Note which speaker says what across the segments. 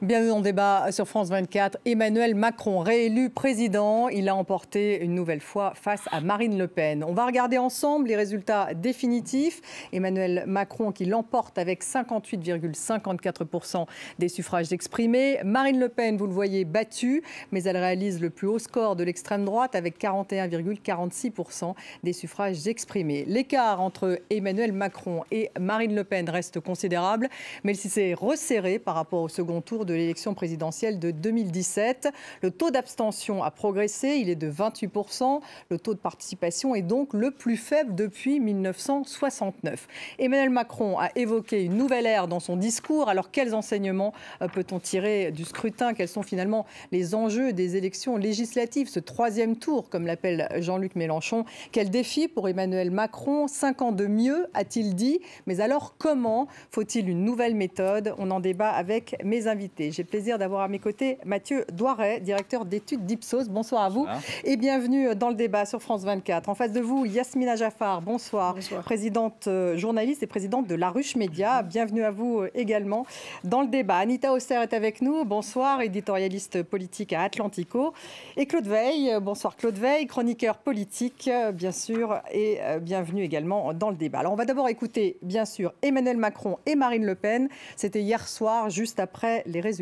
Speaker 1: Bienvenue en débat sur France 24. Emmanuel Macron, réélu président, il a emporté une nouvelle fois face à Marine Le Pen. On va regarder ensemble les résultats définitifs. Emmanuel Macron qui l'emporte avec 58,54% des suffrages exprimés. Marine Le Pen, vous le voyez, battue, mais elle réalise le plus haut score de l'extrême droite avec 41,46% des suffrages exprimés. L'écart entre Emmanuel Macron et Marine Le Pen reste considérable, mais il s'est resserré par rapport au second tour de l'élection présidentielle de 2017. Le taux d'abstention a progressé, il est de 28%. Le taux de participation est donc le plus faible depuis 1969. Emmanuel Macron a évoqué une nouvelle ère dans son discours. Alors quels enseignements peut-on tirer du scrutin? Quels sont finalement les enjeux des élections législatives, ce troisième tour, comme l'appelle Jean-Luc Mélenchon? Quel défi pour Emmanuel Macron? 5 ans de mieux, a-t-il dit. Mais alors comment? Faut-il une nouvelle méthode? On en débat avec mes invités. J'ai le plaisir d'avoir à mes côtés Mathieu Doiret, directeur d'études d'Ipsos. Bonsoir à vous et bienvenue dans le débat sur France 24. En face de vous, Yasmina Jaffar, bonsoir. Bonsoir. Présidente, journaliste et présidente de La Ruche Média. Bienvenue à vous également dans le débat. Anita Auster est avec nous. Bonsoir, éditorialiste politique à Atlantico. Et Claude Veil, bonsoir Claude Veil, chroniqueur politique, bien sûr, et bienvenue également dans le débat. Alors on va d'abord écouter, bien sûr, Emmanuel Macron et Marine Le Pen. C'était hier soir, juste après les résultats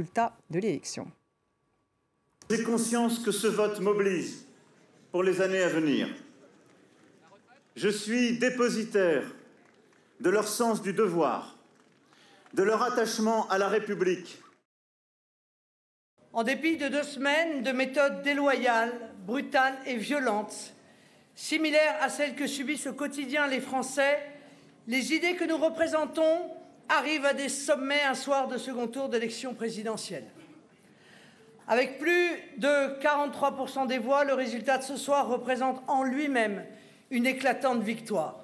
Speaker 1: de l'élection.
Speaker 2: J'ai conscience que ce vote mobilise pour les années à venir. Je suis dépositaire de leur sens du devoir, de leur attachement à la République.
Speaker 3: En dépit de 2 semaines de méthodes déloyales, brutales et violentes, similaires à celles que subissent au quotidien les Français, les idées que nous représentons arrive à des sommets un soir de second tour d'élection présidentielle. Avec plus de 43% des voix, le résultat de ce soir représente en lui-même une éclatante victoire.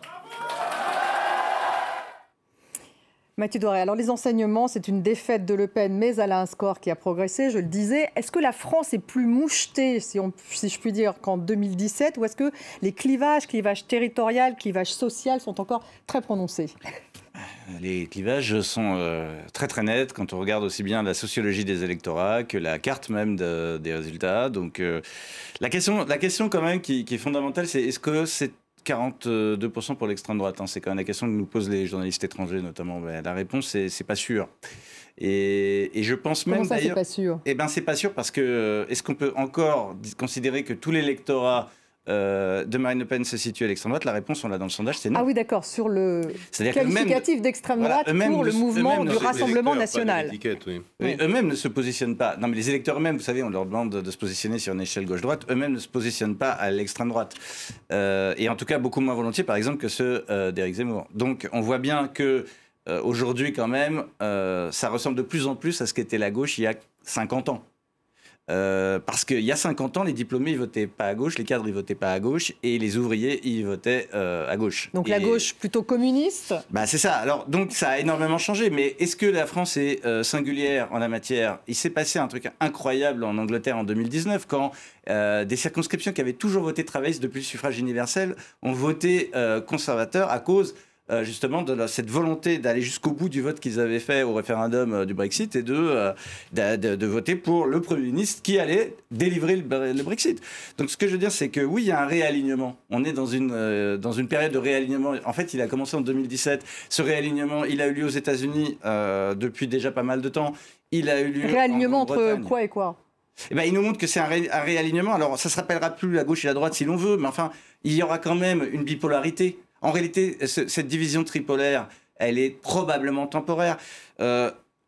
Speaker 1: Mathieu Doiret, alors les enseignements, c'est une défaite de Le Pen, mais elle a un score qui a progressé, je le disais. Est-ce que la France est plus mouchetée, si je puis dire, qu'en 2017, ou est-ce que les clivages territoriaux, clivages sociaux sont encore très prononcés?
Speaker 4: Les clivages sont très très nets quand on regarde aussi bien la sociologie des électorats que la carte même des résultats. Donc la question quand même qui est fondamentale, c'est est-ce que c'est 42% pour l'extrême droite, c'est quand même la question que nous posent les journalistes étrangers notamment. La réponse, c'est pas sûr. Et je pense même
Speaker 1: d'ailleurs... Comment ça, c'est pas sûr?
Speaker 4: Eh bien, c'est pas sûr parce que est-ce qu'on peut encore considérer que tout l'électorat de Marine Le Pen se situe à l'extrême droite? La réponse, on l'a dans le sondage, c'est non.
Speaker 1: Ah oui, d'accord, sur le qualificatif d'extrême droite pour le mouvement du Rassemblement national.
Speaker 4: Eux-mêmes ne se positionnent pas. Non, mais les électeurs eux-mêmes, vous savez, on leur demande de se positionner sur une échelle gauche-droite. Eux-mêmes ne se positionnent pas à l'extrême droite. Et en tout cas, beaucoup moins volontiers, par exemple, que ceux d'Éric Zemmour. Donc, on voit bien que aujourd'hui, quand même, ça ressemble de plus en plus à ce qu'était la gauche il y a 50 ans. Parce qu'il y a 50 ans, les diplômés ils votaient pas à gauche, les cadres ils votaient pas à gauche et les ouvriers ils votaient à gauche.
Speaker 1: Donc la gauche plutôt communiste?
Speaker 4: C'est ça. Alors donc ça a énormément changé. Mais est-ce que la France est singulière en la matière? Il s'est passé un truc incroyable en Angleterre en 2019 quand des circonscriptions qui avaient toujours voté travaillistes depuis le suffrage universel ont voté conservateur à cause justement de cette volonté d'aller jusqu'au bout du vote qu'ils avaient fait au référendum du Brexit et de voter pour le Premier ministre qui allait délivrer le Brexit. Donc ce que je veux dire, c'est que oui, il y a un réalignement. On est dans une période de réalignement. En fait, il a commencé en 2017. Ce réalignement, il a eu lieu aux États-Unis depuis déjà pas mal de temps. Il a eu lieu
Speaker 1: réalignement entre quoi et quoi?
Speaker 4: Il nous montre que c'est un réalignement. Alors, ça ne se rappellera plus la gauche et la droite si l'on veut, mais enfin, il y aura quand même une bipolarité. En réalité, cette division tripolaire, elle est probablement temporaire.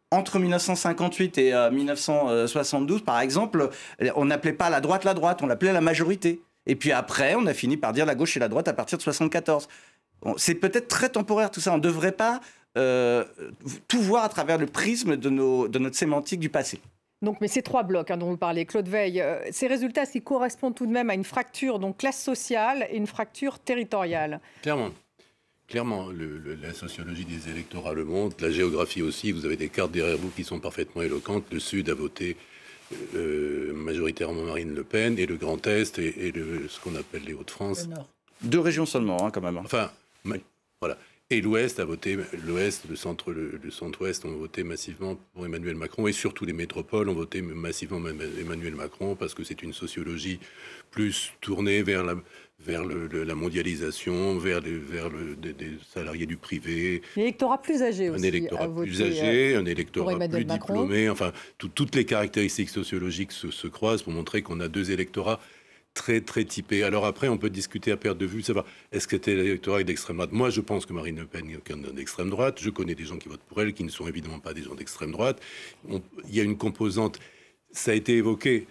Speaker 4: Entre 1958 et 1972, par exemple, on n'appelait pas la droite, on l'appelait la majorité. Et puis après, on a fini par dire la gauche et la droite à partir de 1974. Bon, c'est peut-être très temporaire tout ça. On ne devrait pas tout voir à travers le prisme de notre sémantique du passé.
Speaker 1: Donc, mais ces 3 blocs dont vous parlez, Claude Veil, ces résultats qui correspondent tout de même à une fracture, donc classe sociale et une fracture territoriale.
Speaker 5: Clairement, la sociologie des électorats le montre, la géographie aussi. Vous avez des cartes derrière vous qui sont parfaitement éloquentes. Le Sud a voté majoritairement Marine Le Pen et le Grand Est et ce qu'on appelle les Hauts-de-France.
Speaker 4: 2 régions seulement, quand même.
Speaker 5: Enfin, voilà. Et l'Ouest a voté, l'Ouest, le centre-Ouest ont voté massivement pour Emmanuel Macron, et surtout les métropoles ont voté massivement Emmanuel Macron, parce que c'est une sociologie plus tournée vers la mondialisation, vers des salariés du privé.
Speaker 1: L'électorat plus âgé aussi.
Speaker 5: Un électorat plus âgé, un électorat plus diplômé. Enfin, toutes les caractéristiques sociologiques se croisent pour montrer qu'on a deux électorats très, très typés. Alors après, on peut discuter à perte de vue, savoir est-ce que c'était l'électorat d'extrême droite. Moi, je pense que Marine Le Pen est quelqu'un d'extrême droite. Je connais des gens qui votent pour elle, qui ne sont évidemment pas des gens d'extrême droite. Il y a une composante, ça a été évoqué.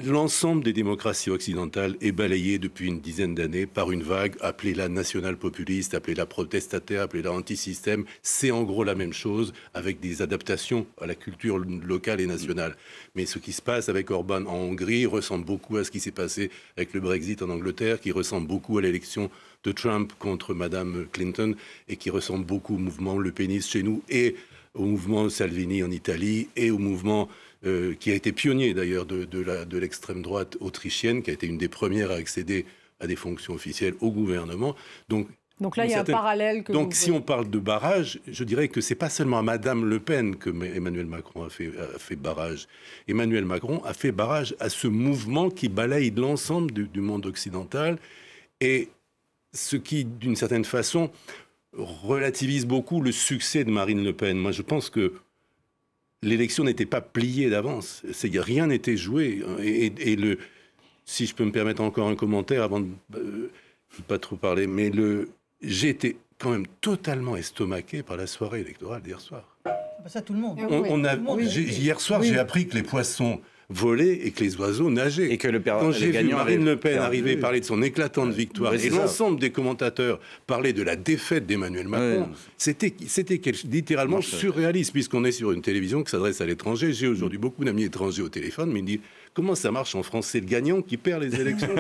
Speaker 5: L'ensemble des démocraties occidentales est balayé depuis une dizaine d'années par une vague, appelée-la national-populiste, appelée-la protestataire, appelée-la anti-système. C'est en gros la même chose, avec des adaptations à la culture locale et nationale. Mais ce qui se passe avec Orban en Hongrie ressemble beaucoup à ce qui s'est passé avec le Brexit en Angleterre, qui ressemble beaucoup à l'élection de Trump contre Madame Clinton, et qui ressemble beaucoup au mouvement Le Peniste chez nous, et au mouvement Salvini en Italie, et au mouvement qui a été pionnier d'ailleurs de l'extrême droite autrichienne, qui a été une des premières à accéder à des fonctions officielles au gouvernement. Donc
Speaker 1: là, il y a un parallèle.
Speaker 5: Si on parle de barrage, je dirais que c'est pas seulement à Madame Le Pen que Emmanuel Macron a fait barrage. Emmanuel Macron a fait barrage à ce mouvement qui balaye l'ensemble du monde occidental, et ce qui, d'une certaine façon, relativise beaucoup le succès de Marine Le Pen. Moi, je pense que l'élection n'était pas pliée d'avance. Rien n'était joué. Si je peux me permettre encore un commentaire avant de ne pas trop parler, mais j'ai été quand même totalement estomaqué par la soirée électorale d'hier soir.
Speaker 6: Ça, tout le monde.
Speaker 5: Hier soir, j'ai appris que les poissons volaient et que les oiseaux nageaient.
Speaker 4: Et que
Speaker 5: quand j'ai vu Marine Le Pen arriver, parler de son éclatante victoire, et l'ensemble des commentateurs parler de la défaite d'Emmanuel Macron, c'était littéralement surréaliste, puisqu'on est sur une télévision qui s'adresse à l'étranger. J'ai aujourd'hui beaucoup d'amis étrangers au téléphone, mais ils me disent comment ça marche en France? C'est le gagnant qui perd les élections.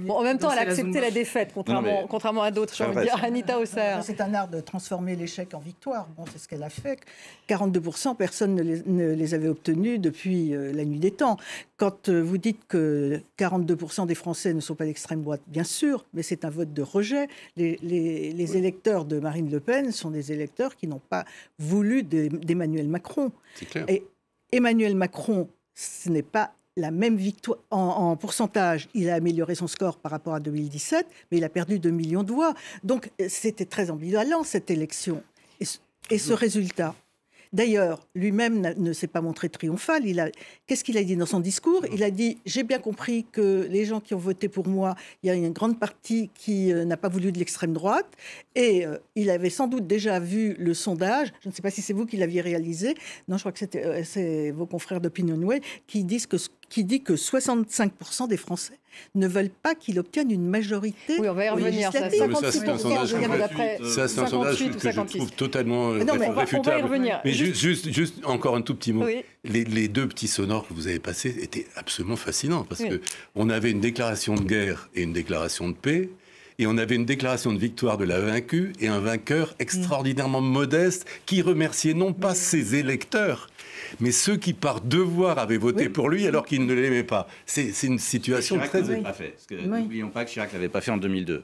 Speaker 1: En même temps, elle a accepté la défaite, contrairement à d'autres. J'ai envie de dire, Anita Hausser.
Speaker 6: C'est un art de transformer l'échec en victoire. Bon, c'est ce qu'elle a fait. 42%, personne ne les avait obtenus depuis la nuit des temps. Quand vous dites que 42% des Français ne sont pas d'extrême droite, bien sûr, mais c'est un vote de rejet. Les électeurs de Marine Le Pen sont des électeurs qui n'ont pas voulu d'Emmanuel Macron.
Speaker 5: C'est clair.
Speaker 6: Et Emmanuel Macron, ce n'est pas la même victoire. En pourcentage, il a amélioré son score par rapport à 2017, mais il a perdu 2 millions de voix. Donc, c'était très ambivalent, cette élection. Et ce résultat, d'ailleurs, lui-même ne s'est pas montré triomphal. Qu'est-ce qu'il a dit dans son discours? Il a dit « J'ai bien compris que les gens qui ont voté pour moi, il y a une grande partie qui n'a pas voulu de l'extrême droite. » Et il avait sans doute déjà vu le sondage. Je ne sais pas si c'est vous qui l'aviez réalisé. Non, je crois que c'est vos confrères d'Opinionway qui dit que 65% des Français ne veulent pas qu'il obtienne une majorité.
Speaker 1: Oui, on va y revenir.
Speaker 5: Ça, c'est un sondage que je trouve totalement réfutable.
Speaker 1: On va y revenir.
Speaker 5: Mais juste encore un tout petit mot. Oui. Les deux petits sonores que vous avez passés étaient absolument fascinants, parce qu'on avait une déclaration de guerre et une déclaration de paix, et on avait une déclaration de victoire de la vaincue et un vainqueur extraordinairement modeste qui remerciait non pas ses électeurs, mais ceux qui, par devoir, avaient voté pour lui alors qu'ils ne l'aimaient pas. C'est une situation très...
Speaker 4: N'oublions pas que Chirac ne l'avait pas fait en 2002.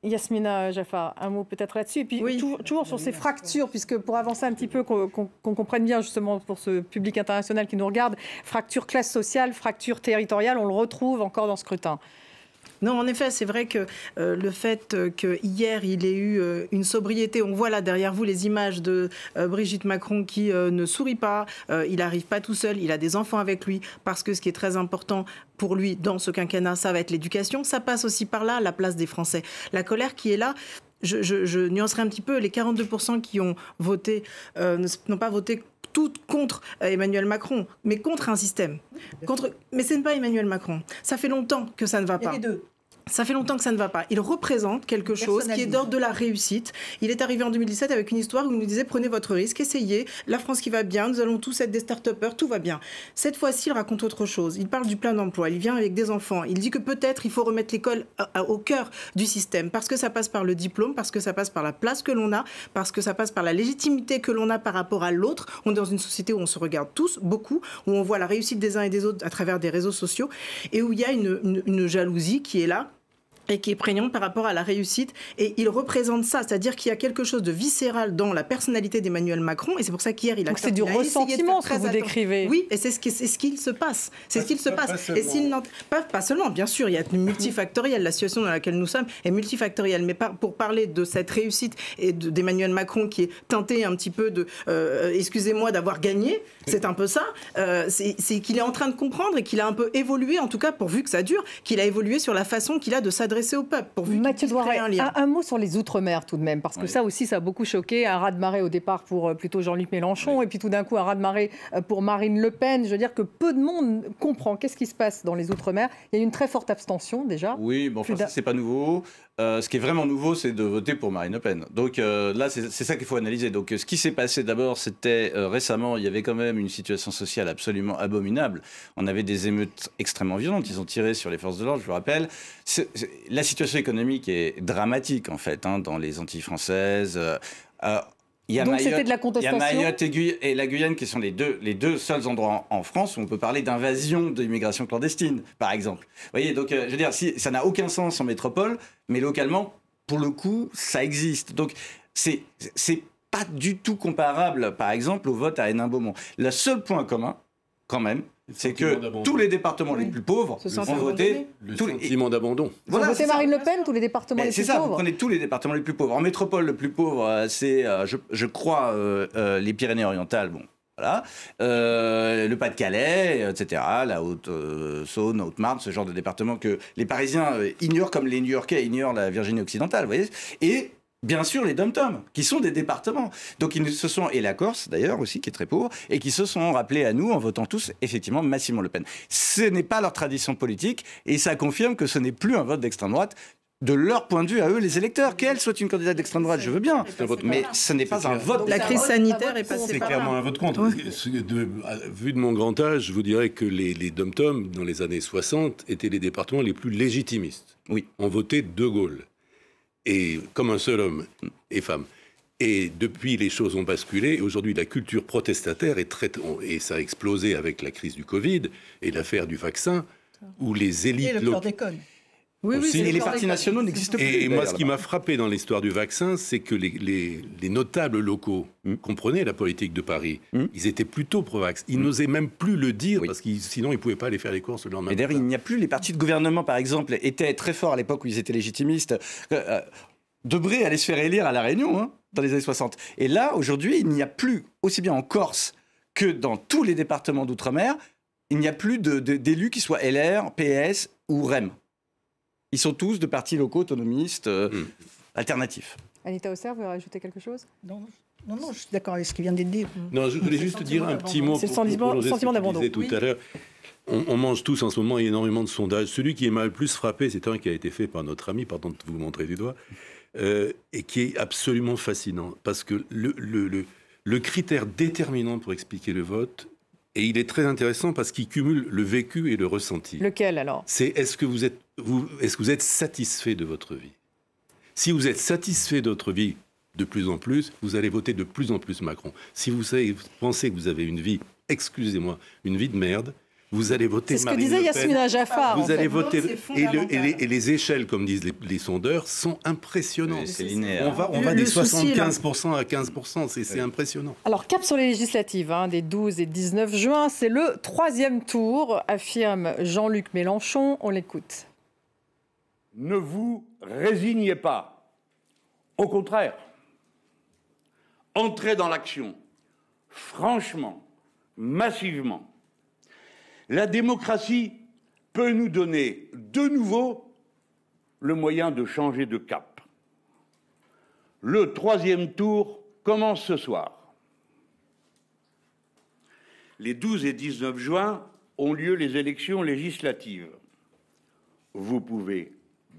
Speaker 1: Yasmina Jaffar, un mot peut-être là-dessus. Et puis toujours sur ces fractures, puisque pour avancer un petit peu, qu'on comprenne bien justement pour ce public international qui nous regarde, fracture classe sociale, fracture territoriale, on le retrouve encore dans ce scrutin.
Speaker 7: Non, en effet, c'est vrai que le fait qu'hier, il ait eu une sobriété, on voit là derrière vous les images de Brigitte Macron qui ne sourit pas, il n'arrive pas tout seul, il a des enfants avec lui, parce que ce qui est très important pour lui dans ce quinquennat, ça va être l'éducation. Ça passe aussi par là, la place des Français. La colère qui est là, je nuancerai un petit peu, les 42% qui ont voté, n'ont pas voté tout contre Emmanuel Macron, mais contre un système. Mais ce n'est pas Emmanuel Macron. Ça fait longtemps que ça ne va pas. Ça fait longtemps que ça ne va pas. Il représente quelque chose qui est d'ordre de la réussite. Il est arrivé en 2017 avec une histoire où il nous disait « Prenez votre risque, essayez, la France qui va bien, nous allons tous être des start-upers, tout va bien ». Cette fois-ci, il raconte autre chose. Il parle du plein d'emploi, il vient avec des enfants. Il dit que peut-être il faut remettre l'école au cœur du système, parce que ça passe par le diplôme, parce que ça passe par la place que l'on a, parce que ça passe par la légitimité que l'on a par rapport à l'autre. On est dans une société où on se regarde tous, beaucoup, où on voit la réussite des uns et des autres à travers des réseaux sociaux, et où il y a une jalousie qui est là. et qui est prégnant par rapport à la réussite. Et il représente ça, c'est-à-dire qu'il y a quelque chose de viscéral dans la personnalité d'Emmanuel Macron, et c'est pour ça qu'hier, il a...
Speaker 1: Donc c'est du ressentiment, ce que vous décrivez.
Speaker 7: Oui, et c'est ce qu'il se passe. C'est ce qu'il se passe. Et s'il pas seulement, bien sûr, il y a multifactoriel, la situation dans laquelle nous sommes est multifactorielle, mais pour parler de cette réussite et d'Emmanuel Macron qui est teinté un petit peu de, excusez-moi, d'avoir gagné, c'est un peu ça, c'est qu'il est en train de comprendre et qu'il a un peu évolué, en tout cas pourvu que ça dure, qu'il a évolué sur la façon qu'il a de s'adresser au peuple.
Speaker 1: Mathieu Doiret, un mot sur les Outre-mer tout de même, parce que ça aussi, ça a beaucoup choqué. Un raz-de-marée au départ pour plutôt Jean-Luc Mélenchon, et puis tout d'un coup un raz-de-marée pour Marine Le Pen. Je veux dire que peu de monde comprend qu'est-ce qui se passe dans les Outre-mer. Il y a une très forte abstention déjà. Oui, bon, enfin, c'est pas nouveau. Ce qui est vraiment nouveau, c'est de voter pour Marine Le Pen. Donc là, c'est ça qu'il faut analyser. Donc ce qui s'est passé d'abord, c'était récemment, il y avait quand même une situation sociale absolument abominable. On avait des émeutes extrêmement violentes. Ils ont tiré sur les forces de l'ordre, je vous rappelle. La situation économique est dramatique, en fait, hein, dans les Antilles françaises. Donc c'était de la contestation. Il y a Mayotte et la Guyane qui sont les deux seuls endroits en France où on peut parler d'invasion de l'immigration clandestine, par exemple. Vous voyez, donc je veux dire, ça n'a aucun sens en métropole, mais localement, pour le coup, ça existe. Donc c'est pas du tout comparable, par exemple, au vote à Hénin-Beaumont. Le seul point commun, quand même, c'est que tous les départements les plus pauvres ont voté...
Speaker 5: Le sentiment d'abandon.
Speaker 1: Voilà, ont voté Marine Le Pen, tous les départements les plus pauvres.
Speaker 4: C'est ça, vous prenez tous les départements les plus pauvres. En métropole, le plus pauvre, c'est, je crois, les Pyrénées-Orientales, bon, voilà. Le Pas-de-Calais, etc., la Haute-Saône, la Haute-Marne, ce genre de départements que les Parisiens ignorent comme les New-Yorkais ignorent la Virginie occidentale, vous voyez. Et bien sûr, les dom-toms, qui sont des départements. Donc, ils se sont, et la Corse d'ailleurs aussi, qui est très pauvre, et qui se sont rappelés à nous en votant tous, effectivement, massivement Le Pen. Ce n'est pas leur tradition politique, et ça confirme que ce n'est plus un vote d'extrême droite. De leur point de vue à eux, les électeurs, qu'elle soit une candidate d'extrême droite, je veux bien, mais ce n'est pas un vote.
Speaker 7: La crise sanitaire est passée
Speaker 5: C'est
Speaker 7: par
Speaker 5: clairement un vote contre. Vu de mon grand âge, je vous dirais que les dom-toms, dans les années 60, étaient les départements les plus légitimistes.
Speaker 4: Oui.
Speaker 5: On votait De Gaulle. Et comme un seul homme et femme. Et depuis, les choses ont basculé. Aujourd'hui, la culture protestataire et ça a explosé avec la crise du Covid et l'affaire du vaccin, où les élites...
Speaker 6: Et le chlordécone.
Speaker 4: Oui, et les partis nationaux n'existent plus.
Speaker 5: Et moi, ce qui m'a frappé dans l'histoire du vaccin, c'est que les notables locaux comprenaient la politique de Paris. Ils étaient plutôt pro-vax. Ils n'osaient même plus le dire, parce que sinon, ils ne pouvaient pas aller faire les courses le lendemain.
Speaker 4: Mais d'ailleurs, il n'y a plus. Les partis de gouvernement, par exemple, étaient très forts à l'époque où ils étaient légitimistes. Debré allait se faire élire à La Réunion, hein, dans les années 60. Et là, aujourd'hui, il n'y a plus, aussi bien en Corse que dans tous les départements d'outre-mer, il n'y a plus d'élus qui soient LR, PS ou REM. Ils sont tous de partis locaux autonomistes alternatifs.
Speaker 1: Anita Hausser, vous voulez rajouter quelque chose ?
Speaker 6: Non, je suis d'accord avec ce qui vient d'être dit.
Speaker 5: Non, je voulais juste dire un petit mot.
Speaker 1: C'est le sentiment d'abandon.
Speaker 5: Tout à l'heure. On mange tous en ce moment énormément de sondages. Celui qui m'a le plus frappé, c'est un qui a été fait par notre ami, pardon de vous montrer du doigt, et qui est absolument fascinant. Parce que le critère déterminant pour expliquer le vote, et il est très intéressant parce qu'il cumule le vécu et le ressenti.
Speaker 1: Lequel alors ?
Speaker 5: C'est est-ce que vous êtes satisfait de votre vie ? Si vous êtes satisfait de votre vie de plus en plus, vous allez voter de plus en plus Macron. Si vous pensez que vous avez une vie, excusez-moi, une vie de merde, vous allez voter Marine Le Pen.
Speaker 1: C'est ce que disait Yasmina Jaffar.
Speaker 5: Vous allez voter... Et les échelles, comme disent les sondeurs, sont impressionnantes.
Speaker 4: C'est linéaire.
Speaker 5: On va des 75% à 15%, c'est impressionnant.
Speaker 1: Alors, cap sur les législatives des 12 et 19 juin, c'est le 3e tour, affirme Jean-Luc Mélenchon. On l'écoute.
Speaker 8: Ne vous résignez pas. Au contraire, entrez dans l'action, franchement, massivement. La démocratie peut nous donner de nouveau le moyen de changer de cap. Le 3e tour commence ce soir. Les 12 et 19 juin ont lieu les élections législatives. Vous pouvez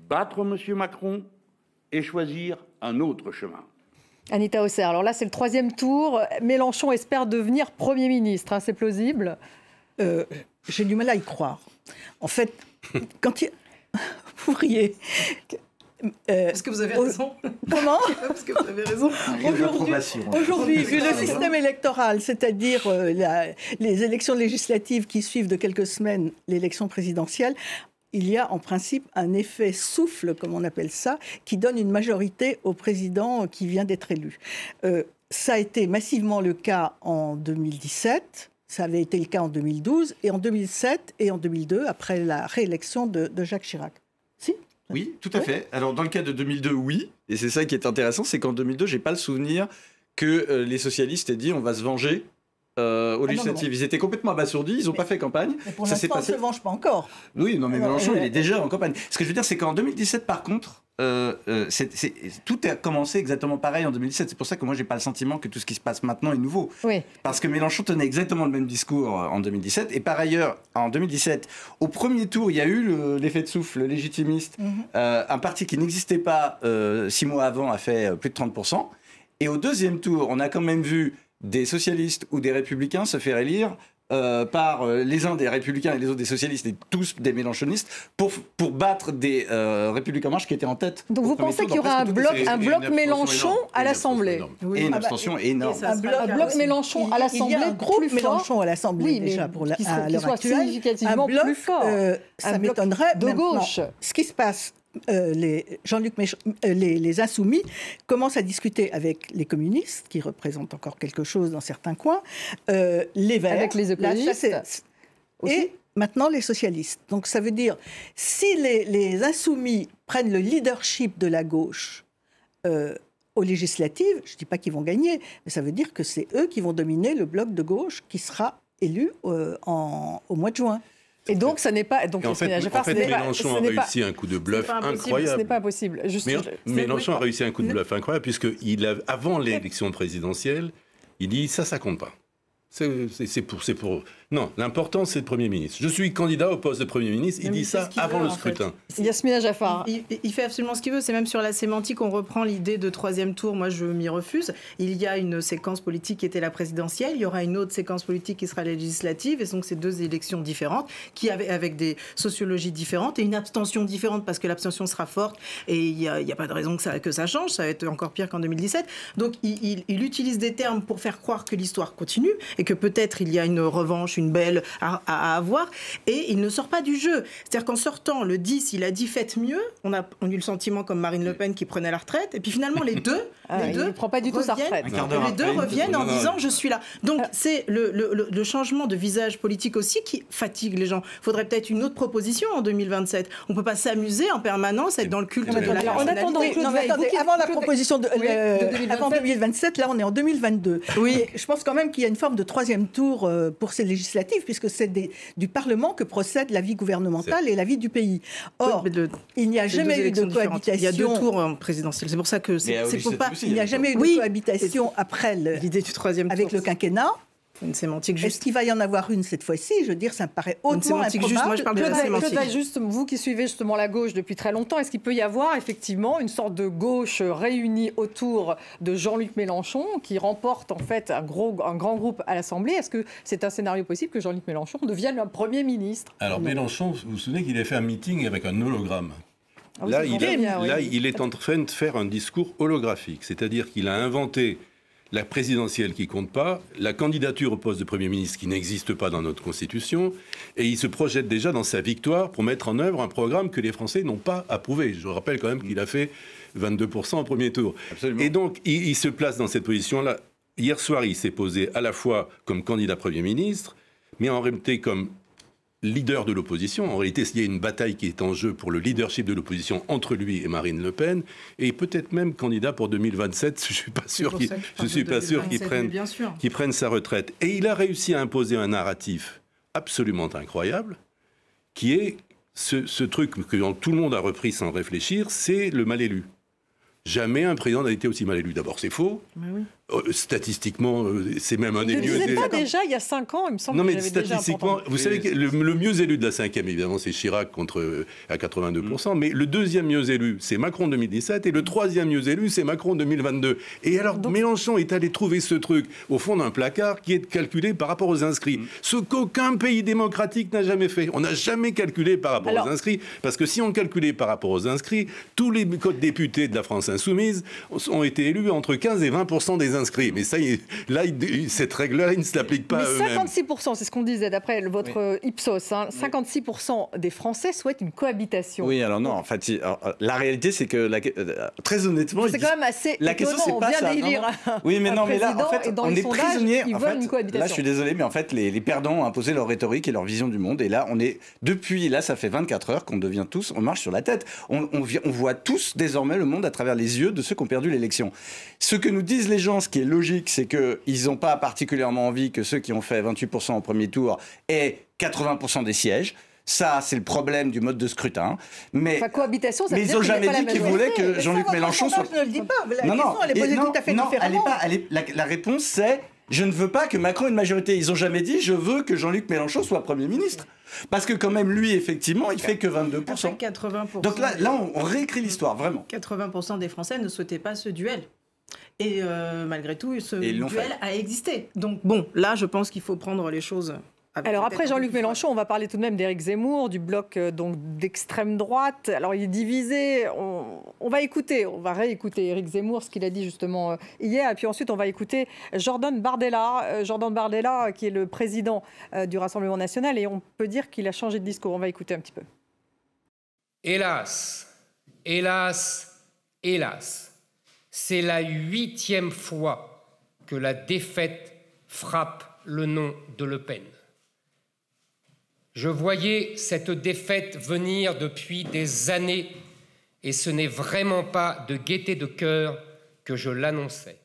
Speaker 8: battre M. Macron et choisir un autre chemin.
Speaker 1: Anita Hausser, alors là c'est le 3e tour. Mélenchon espère devenir Premier ministre, c'est plausible ?
Speaker 6: J'ai du mal à y croire. En fait, quand il... Vous riez.
Speaker 7: Parce que vous avez raison.
Speaker 6: Comment ?
Speaker 7: Parce que vous avez raison.
Speaker 6: Aujourd'hui, vu le système électoral, c'est-à-dire les élections législatives qui suivent de quelques semaines l'élection présidentielle, il y a en principe un effet souffle, comme on appelle ça, qui donne une majorité au président qui vient d'être élu. Ça a été massivement le cas en 2017, ça avait été le cas en 2012, et en 2007 et en 2002, après la réélection de Jacques Chirac. Si ?
Speaker 4: Oui, tout à fait. Alors, dans le cas de 2002, oui. Et c'est ça qui est intéressant, c'est qu'en 2002, je n'ai pas le souvenir que les socialistes aient dit on va se venger aux législatives. Non. Ils étaient complètement abasourdis, ils n'ont pas fait campagne.
Speaker 6: Mais pour l'instant, on ne se venge pas encore.
Speaker 4: Oui, non, mais Mélenchon, il est déjà en campagne. Ce que je veux dire, c'est qu'en 2017, par contre, tout a commencé exactement pareil en 2017. C'est pour ça que moi, je n'ai pas le sentiment que tout ce qui se passe maintenant est nouveau. Oui. Parce que Mélenchon tenait exactement le même discours en 2017. Et par ailleurs, en 2017, au premier tour, il y a eu l'effet de souffle légitimiste. Un parti qui n'existait pas 6 mois avant a fait plus de 30%. Et au deuxième tour, on a quand même vu des socialistes ou des républicains se faire élire par les uns des républicains et les autres des socialistes et tous des mélenchonistes pour battre des Républicains en marche qui étaient en tête.
Speaker 1: Donc vous pensez qu'il y aura un bloc Mélenchon à l'Assemblée?
Speaker 4: Et une abstention énorme.
Speaker 1: Un bloc Mélenchon à l'Assemblée,
Speaker 6: il y a un groupe Mélenchon à l'Assemblée déjà pour à l'heure actuelle.
Speaker 1: Significativement plus fort.
Speaker 6: Ça m'étonnerait
Speaker 1: de gauche.
Speaker 6: Ce qui se passe. Jean-Luc Mélenchon, les Insoumis commencent à discuter avec les communistes, qui représentent encore quelque chose dans certains coins, les Verts,
Speaker 1: avec les écologistes,
Speaker 6: et maintenant les socialistes. Donc ça veut dire, si les Insoumis prennent le leadership de la gauche aux législatives, je ne dis pas qu'ils vont gagner, mais ça veut dire que c'est eux qui vont dominer le bloc de gauche qui sera élu au mois de juin.
Speaker 1: Et donc, ça n'est pas. Donc,
Speaker 5: en fait, Mélenchon a réussi un coup de bluff incroyable.
Speaker 1: Ce n'est pas possible.
Speaker 5: Mélenchon a réussi un coup de bluff incroyable, puisqu'il a, avant l'élection présidentielle, il dit ça compte pas. C'est pour. Non, l'important, c'est le Premier ministre. Je suis candidat au poste de Premier ministre. Il dit ça avant le scrutin.
Speaker 1: Yasmina Jaffar.
Speaker 7: Il fait absolument ce qu'il veut. C'est même sur la sémantique, on reprend l'idée de troisième tour. Moi, je m'y refuse. Il y a une séquence politique qui était la présidentielle. Il y aura une autre séquence politique qui sera législative. Et donc, c'est deux élections différentes, avec des sociologies différentes et une abstention différente parce que l'abstention sera forte. Et il n'y a pas de raison que ça change. Ça va être encore pire qu'en 2017. Donc, il utilise des termes pour faire croire que l'histoire continue et que peut-être il y a une revanche, une belle à avoir, et il ne sort pas du jeu. C'est-à-dire qu'en sortant le 10, il a dit faites mieux, on a eu le sentiment comme Marine Le Pen qui prenait la retraite, et puis finalement les deux
Speaker 1: il ne prend pas du tout sa retraite.
Speaker 7: Les deux reviennent en disant je suis là. Donc c'est le changement de visage politique aussi qui fatigue les gens. Il faudrait peut-être une autre proposition en 2027. On ne peut pas s'amuser en permanence, être dans le culte de la personnalité.
Speaker 6: Avant la proposition avant 2027, là on est en 2022.
Speaker 7: Oui.
Speaker 6: Et je pense quand même qu'il y a une forme de troisième tour pour ces législatives, puisque c'est du Parlement que procède la vie gouvernementale et la vie du pays. Or, il n'y a jamais eu de cohabitation.
Speaker 7: Il y a 2 tours en présidentielle. C'est pour ça que
Speaker 6: il n'y a jamais eu de cohabitation après
Speaker 7: l'idée du troisième tour
Speaker 6: avec le quinquennat.
Speaker 7: Une sémantique juste.
Speaker 6: Est-ce qu'il va y en avoir une cette fois-ci? Je veux dire, ça me paraît hautement improbable.
Speaker 7: Juste, moi je parle de la sémantique.
Speaker 1: Juste, vous qui suivez justement la gauche depuis très longtemps, est-ce qu'il peut y avoir effectivement une sorte de gauche réunie autour de Jean-Luc Mélenchon qui remporte en fait un grand groupe à l'Assemblée? Est-ce que c'est un scénario possible que Jean-Luc Mélenchon devienne le Premier ministre?
Speaker 5: Alors Mélenchon, vous vous souvenez qu'il a fait un meeting avec un hologramme. Là, il est en train de faire un discours holographique, c'est-à-dire qu'il a inventé la présidentielle qui ne compte pas, la candidature au poste de Premier ministre qui n'existe pas dans notre Constitution, et il se projette déjà dans sa victoire pour mettre en œuvre un programme que les Français n'ont pas approuvé. Je rappelle quand même qu'il a fait 22% au premier tour. Absolument. Et donc, il se place dans cette position-là. Hier soir, il s'est posé à la fois comme candidat Premier ministre, mais en réalité comme leader de l'opposition. En réalité, il y a une bataille qui est en jeu pour le leadership de l'opposition entre lui et Marine Le Pen, et peut-être même candidat pour 2027. Je ne suis pas sûr qu'il prenne sa retraite. Et il a réussi à imposer un narratif absolument incroyable, qui est ce truc que tout le monde a repris sans réfléchir, c'est le mal élu. Jamais un président n'a été aussi mal élu. D'abord, c'est faux.
Speaker 7: Oui.
Speaker 5: Statistiquement, c'est même un des mieux élus.
Speaker 1: Je ne sais pas déjà, il y a 5 ans, il me semble que j'avais déjà
Speaker 5: statistiquement, vous savez que le mieux élu de la 5e, évidemment, c'est Chirac à 82%, mais le deuxième mieux élu, c'est Macron 2017, et le troisième mieux élu, c'est Macron 2022. Et alors, Mélenchon est allé trouver ce truc au fond d'un placard qui est calculé par rapport aux inscrits. Ce qu'aucun pays démocratique n'a jamais fait. On n'a jamais calculé par rapport aux inscrits, parce que si on calculait par rapport aux inscrits, tous les députés de la France insoumise ont été élus entre 15 et 20% des inscrits. inscrits. Mais ça, cette règle-là, il ne s'applique pas à eux-mêmes.
Speaker 1: 56%, c'est ce qu'on disait d'après votre Ipsos, 56% des Français souhaitent une cohabitation.
Speaker 4: Oui, alors non, en fait, la réalité, c'est que, très honnêtement...
Speaker 1: C'est quand même assez étonnant, on vient d'élire
Speaker 4: oui, mais non, mais là, en fait, on est prisonnier.
Speaker 1: Ils veulent une cohabitation.
Speaker 4: Là, je suis désolé, mais en fait, les perdants ont imposé leur rhétorique et leur vision du monde. Et là, ça fait 24 heures qu'on devient tous, on marche sur la tête. On voit tous désormais le monde à travers les yeux de ceux qui ont perdu l'élection. Ce que nous disent les gens, ce qui est logique, c'est qu'ils n'ont pas particulièrement envie que ceux qui ont fait 28% au premier tour aient 80% des sièges. Ça, c'est le problème du mode de scrutin. Mais
Speaker 1: cohabitation, ça veut dire
Speaker 4: ils n'ont jamais dit qu'ils voulaient que Jean-Luc Mélenchon soit...
Speaker 6: Je ne le dis pas. La question, elle est posée tout à fait différemment.
Speaker 4: La réponse, c'est... Je ne veux pas que Macron ait une majorité. Ils n'ont jamais dit « je veux que Jean-Luc Mélenchon soit Premier ministre ». Parce que quand même, lui, effectivement, il fait que 22%.
Speaker 7: 80%.
Speaker 4: Donc là on réécrit l'histoire, vraiment.
Speaker 7: 80% des Français ne souhaitaient pas ce duel. Et malgré tout, ce duel a existé. Donc bon, là, je pense qu'il faut prendre les choses...
Speaker 1: Alors après Jean-Luc Mélenchon, on va parler tout de même d'Éric Zemmour, du bloc donc d'extrême droite. Alors il est divisé. On va réécouter Éric Zemmour, ce qu'il a dit justement hier. Et puis ensuite, on va écouter Jordan Bardella. Jordan Bardella, qui est le président du Rassemblement national. Et on peut dire qu'il a changé de discours. On va écouter un petit peu.
Speaker 9: Hélas, hélas, hélas, c'est la 8e fois que la défaite frappe le nom de Le Pen. Je voyais cette défaite venir depuis des années et ce n'est vraiment pas de gaieté de cœur que je l'annonçais.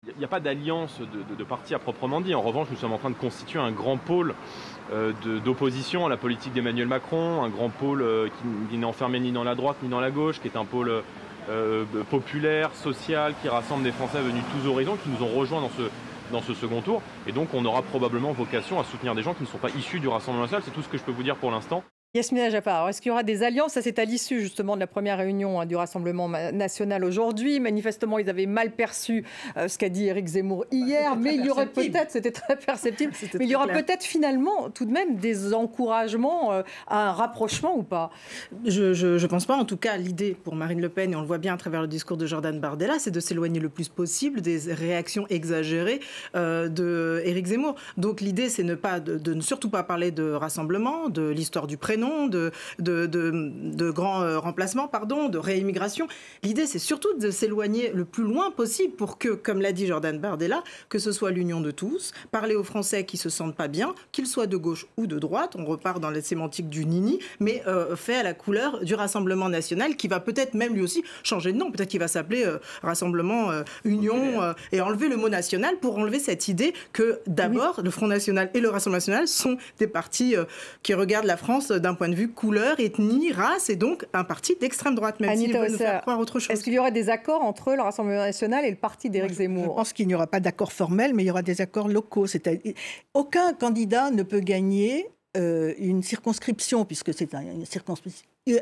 Speaker 10: Il n'y a pas d'alliance de parti à proprement dit. En revanche, nous sommes en train de constituer un grand pôle d'opposition à la politique d'Emmanuel Macron, un grand pôle qui n'est enfermé ni dans la droite ni dans la gauche, qui est un pôle populaire, social, qui rassemble des Français venus de tous horizons, qui nous ont rejoints dans ce second tour. Et donc, on aura probablement vocation à soutenir des gens qui ne sont pas issus du Rassemblement national. C'est tout ce que je peux vous dire pour l'instant.
Speaker 1: Yasmina Japar, est-ce qu'il y aura des alliances? Ça, c'est à l'issue justement de la première réunion du Rassemblement national aujourd'hui. Manifestement, ils avaient mal perçu ce qu'a dit Éric Zemmour hier, mais il y aurait peut-être, c'était très perceptible, mais il y aura peut-être finalement tout de même des encouragements à un rapprochement ou pas?
Speaker 7: Je pense pas. En tout cas, l'idée pour Marine Le Pen, et on le voit bien à travers le discours de Jordan Bardella, c'est de s'éloigner le plus possible des réactions exagérées de Éric Zemmour. Donc l'idée, c'est de ne surtout pas parler de rassemblement, de l'histoire du prénom, de grands remplacements, de réimmigration. L'idée, c'est surtout de s'éloigner le plus loin possible pour que, comme l'a dit Jordan Bardella, que ce soit l'union de tous, parler aux Français qui se sentent pas bien, qu'ils soient de gauche ou de droite, on repart dans les sémantiques du nini, mais fait à la couleur du Rassemblement national, qui va peut-être même lui aussi changer de nom, peut-être qu'il va s'appeler Rassemblement Union, et enlever le mot national pour enlever cette idée que d'abord, le Front National et le Rassemblement national sont des partis qui regardent la France d'un point de vue couleur, ethnie, race, et donc un parti d'extrême droite, même s'il veut nous faire croire autre chose.
Speaker 1: Est-ce qu'il y aura des accords entre le Rassemblement national et le parti d'Éric Zemmour?
Speaker 6: Je pense qu'il n'y aura pas d'accord formel, mais il y aura des accords locaux. Aucun candidat ne peut gagner une circonscription, puisque c'est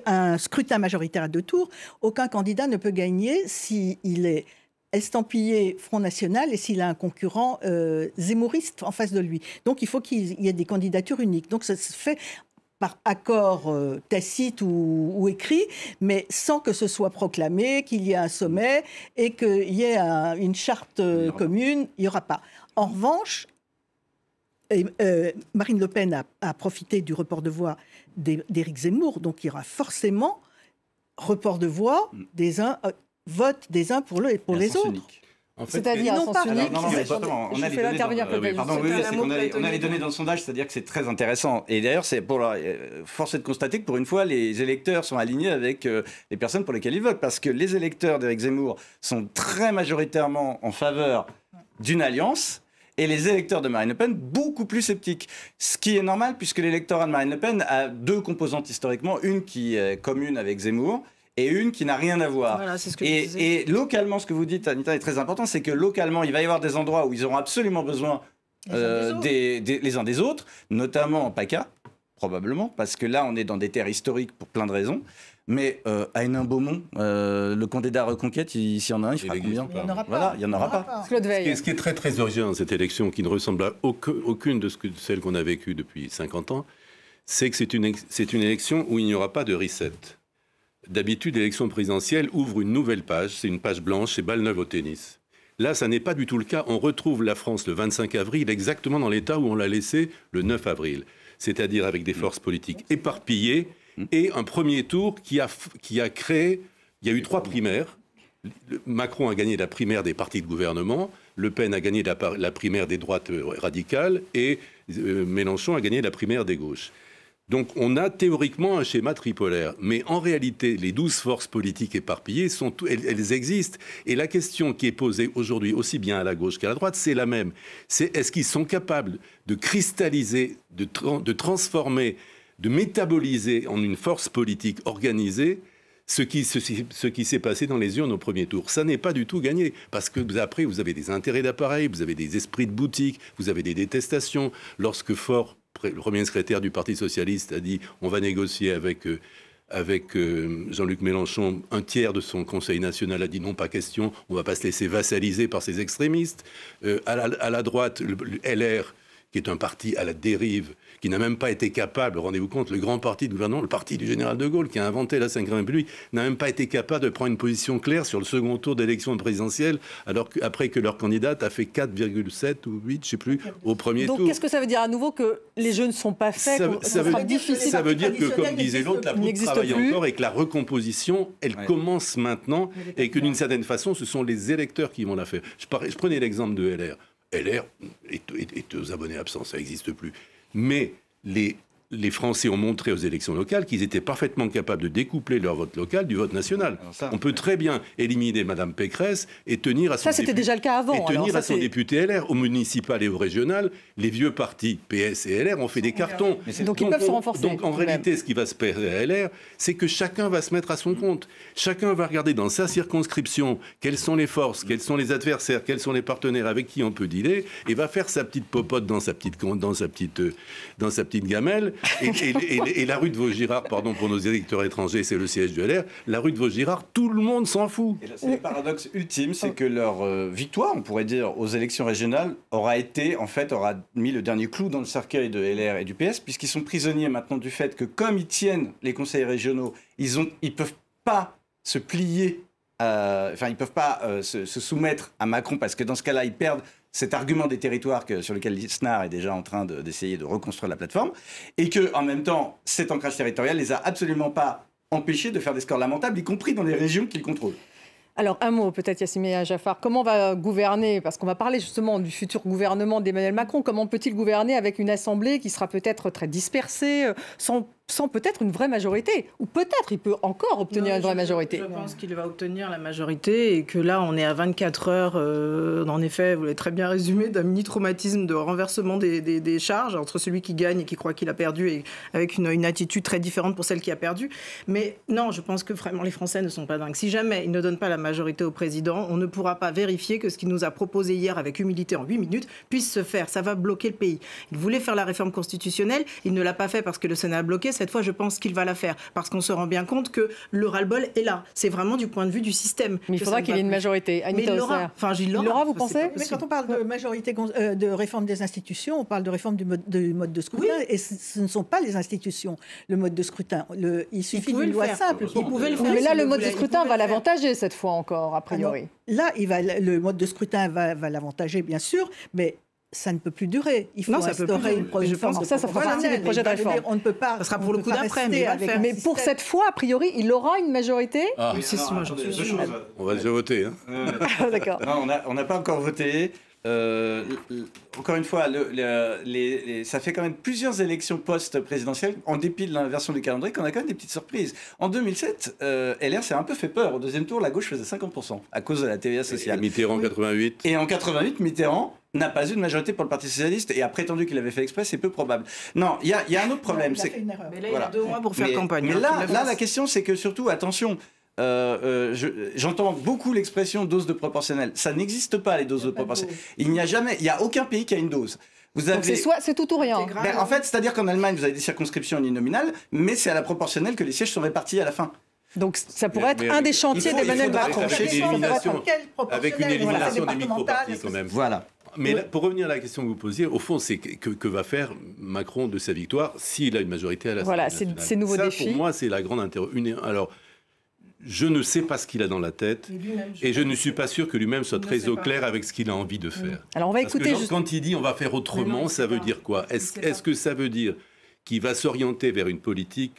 Speaker 6: un scrutin majoritaire à 2 tours. Aucun candidat ne peut gagner s'il est estampillé Front National et s'il a un concurrent zémouriste en face de lui. Donc il faut qu'il y ait des candidatures uniques. Donc ça se fait par accord tacite ou écrit, mais sans que ce soit proclamé, qu'il y ait un sommet et qu'il y ait une charte commune, il n'y aura pas. En revanche, Marine Le Pen a profité du report de voix d'Éric Zemmour, donc il y aura forcément report de voix des uns, vote des uns pour les autres.
Speaker 4: En fait,
Speaker 1: c'est-à-dire
Speaker 4: on a les données dans le sondage, c'est-à-dire que c'est très intéressant. Et d'ailleurs, force est de constater que pour une fois, les électeurs sont alignés avec les personnes pour lesquelles ils votent, parce que les électeurs d'Éric Zemmour sont très majoritairement en faveur d'une alliance, et les électeurs de Marine Le Pen beaucoup plus sceptiques. Ce qui est normal, puisque l'électorat de Marine Le Pen a 2 composantes historiquement, une qui est commune avec Zemmour, et une qui n'a rien à voir.
Speaker 7: Voilà, c'est ce que
Speaker 4: et localement, ce que vous dites, Anita, est très important, c'est que localement, il va y avoir des endroits où ils auront absolument besoin les uns des autres, notamment en PACA, probablement, parce que là, on est dans des terres historiques pour plein de raisons. Mais à Hénin-Beaumont, le candidat Reconquête, s'il y en a un, il fera combien?
Speaker 6: Il n'y en aura pas.
Speaker 4: Voilà, il n'y en aura pas.
Speaker 5: Ce qui est très, très original dans cette élection, qui ne ressemble à aucune de celles qu'on a vécues depuis 50 ans, c'est que c'est une élection où il n'y aura pas de reset. D'habitude, l'élection présidentielle ouvre une nouvelle page, c'est une page blanche, c'est balle neuve au tennis. Là, ça n'est pas du tout le cas. On retrouve la France le 25 avril exactement dans l'état où on l'a laissé le 9 avril. C'est-à-dire avec des forces politiques éparpillées et un premier tour qui a créé... Il y a eu 3 primaires. Macron a gagné la primaire des partis de gouvernement, Le Pen a gagné la primaire des droites radicales et Mélenchon a gagné la primaire des gauches. Donc on a théoriquement un schéma tripolaire, mais en réalité, les 12 forces politiques éparpillées, elles existent. Et la question qui est posée aujourd'hui, aussi bien à la gauche qu'à la droite, c'est la même. C'est est-ce qu'ils sont capables de cristalliser, de transformer, de métaboliser en une force politique organisée ce qui s'est passé dans les urnes au premier tour. Ça n'est pas du tout gagné, parce que après, vous avez des intérêts d'appareil, vous avez des esprits de boutique, vous avez des détestations. Lorsque Faure, le premier secrétaire du Parti socialiste, a dit on va négocier avec Jean-Luc Mélenchon, un tiers de son Conseil national a dit non, pas question, on ne va pas se laisser vassaliser par ces extrémistes. À la droite, le LR, qui est un parti à la dérive, qui n'a même pas été capable, rendez-vous compte, le grand parti de gouvernement, le parti du général de Gaulle, qui a inventé la Ve République, n'a même pas été capable de prendre une position claire sur le second tour d'élection présidentielle, alors qu'après que leur candidate a fait 4,7 ou 8, je ne sais plus, au premier tour.
Speaker 1: Donc qu'est-ce que ça veut dire à nouveau que les jeux ne sont pas faits?
Speaker 5: Ça veut dire que, comme disait l'autre, la peau travaille encore et que la recomposition, elle commence maintenant et que d'une certaine façon, ce sont les électeurs qui vont la faire. Je prenais l'exemple de LR. LR est aux abonnés absents, ça n'existe plus. Mais les Français ont montré aux élections locales qu'ils étaient parfaitement capables de découpler leur vote local du vote national. On peut très bien éliminer Mme Pécresse et tenir à son
Speaker 1: c'était déjà le cas avant.
Speaker 5: Et tenir à son député LR. Au municipal et au régional, les vieux partis PS et LR ont fait des cartons.
Speaker 1: Donc ils peuvent se renforcer.
Speaker 5: Donc en réalité, ce qui va se passer à LR, c'est que chacun va se mettre à son compte. Chacun va regarder dans sa circonscription quelles sont les forces, quels sont les adversaires, quels sont les partenaires avec qui on peut dealer, et va faire sa petite popote dans sa petite gamelle. Et la rue de Vaugirard, pardon pour nos électeurs étrangers, c'est le siège du LR, la rue de Vaugirard, tout le monde s'en fout.
Speaker 4: Et là, c'est le paradoxe ultime, c'est que leur victoire, on pourrait dire, aux élections régionales, aura mis le dernier clou dans le cercueil de LR et du PS, puisqu'ils sont prisonniers maintenant du fait que, comme ils tiennent les conseils régionaux, ils peuvent pas se plier, ils peuvent pas se soumettre à Macron, parce que dans ce cas-là, ils perdent cet argument des territoires sur lequel Lisnard est déjà en train d'essayer de reconstruire la plateforme, et que, en même temps, cet ancrage territorial les a absolument pas empêchés de faire des scores lamentables, y compris dans les régions qu'ils contrôlent.
Speaker 1: Alors, un mot peut-être, Yasmine Jaffar. Comment va gouverner, parce qu'on va parler justement du futur gouvernement d'Emmanuel Macron, comment peut-il gouverner avec une assemblée qui sera peut-être très dispersée, sans peut-être une vraie majorité? Ou peut-être il peut encore obtenir une vraie majorité.
Speaker 7: Je pense qu'il va obtenir la majorité et que là, on est à 24 heures, en effet, vous l'avez très bien résumé, d'un mini-traumatisme de renversement des charges entre celui qui gagne et qui croit qu'il a perdu, et avec une attitude très différente pour celle qui a perdu. Mais non, je pense que vraiment les Français ne sont pas dingues. Si jamais ils ne donnent pas la majorité au président, on ne pourra pas vérifier que ce qu'il nous a proposé hier avec humilité en 8 minutes puisse se faire. Ça va bloquer le pays. Il voulait faire la réforme constitutionnelle, il ne l'a pas fait parce que le Sénat a bloqué. Cette fois, je pense qu'il va la faire parce qu'on se rend bien compte que le ras-le-bol est là. C'est vraiment du point de vue du système.
Speaker 1: Mais il faudra qu'il y ait une majorité.
Speaker 7: Mais il l'aura. Enfin, il l'aura,
Speaker 1: vous pensez?
Speaker 6: Mais quand on parle de majorité, de réforme des institutions, on parle de réforme du mode de scrutin. Oui. Et ce ne sont pas les institutions, le mode de scrutin. Il suffit d'une loi simple.
Speaker 7: Il pouvait le faire.
Speaker 1: Mais là, le mode de scrutin va l'avantager cette fois encore, a priori.
Speaker 6: Là, le mode de scrutin va l'avantager, bien sûr, mais ça ne peut plus durer. Il faut instaurer une projet de réforme.
Speaker 1: Ça fera partie des projets de réforme.
Speaker 6: On ne peut pas.
Speaker 7: Ça sera pour le coup d'après.
Speaker 1: Mais pour cette fois, a priori, il aura une majorité.
Speaker 5: On va déjà voter.
Speaker 1: D'accord.
Speaker 4: Non, on n'a pas encore voté. Encore une fois, ça fait quand même plusieurs élections post-présidentielles, en dépit de l'inversion du calendrier, qu'on a quand même des petites surprises. En 2007, LR s'est un peu fait peur. Au deuxième tour, la gauche faisait 50% à cause de la TVA sociale.
Speaker 5: Et Mitterrand en 88.
Speaker 4: Et en 88, Mitterrand n'a pas eu de majorité pour le Parti socialiste et a prétendu qu'il avait fait exprès, c'est peu probable. Non, il y a un autre problème.
Speaker 7: Mais là, il a 2 mois pour faire campagne.
Speaker 4: Mais là, la question, c'est que surtout, attention, j'entends beaucoup l'expression dose de proportionnelle. Ça n'existe pas, les doses de proportionnelle. Il n'y a aucun pays qui a une dose.
Speaker 1: Donc c'est tout ou rien.
Speaker 4: En fait, c'est-à-dire qu'en Allemagne, vous avez des circonscriptions uninominales, mais c'est à la proportionnelle que les sièges sont répartis à la fin.
Speaker 1: Donc ça pourrait être un des chantiers d'Emmanuel Macron.
Speaker 5: Avec une élimination des micro-partis quand même.
Speaker 4: Voilà.
Speaker 5: Mais là, pour revenir à la question que vous posiez, au fond, c'est que va faire Macron de sa victoire s'il a une majorité à l'Assemblée nationale.
Speaker 1: Voilà, ces nouveaux défis.
Speaker 5: Pour moi, c'est la grande interrogation. Alors, je ne sais pas ce qu'il a dans la tête et je ne suis pas sûr que lui-même soit très au clair avec ce qu'il a envie de faire.
Speaker 1: Alors on va écouter.
Speaker 5: Quand il dit on va faire autrement, ça veut dire quoi? Est-ce que ça veut dire qu'il va s'orienter vers une politique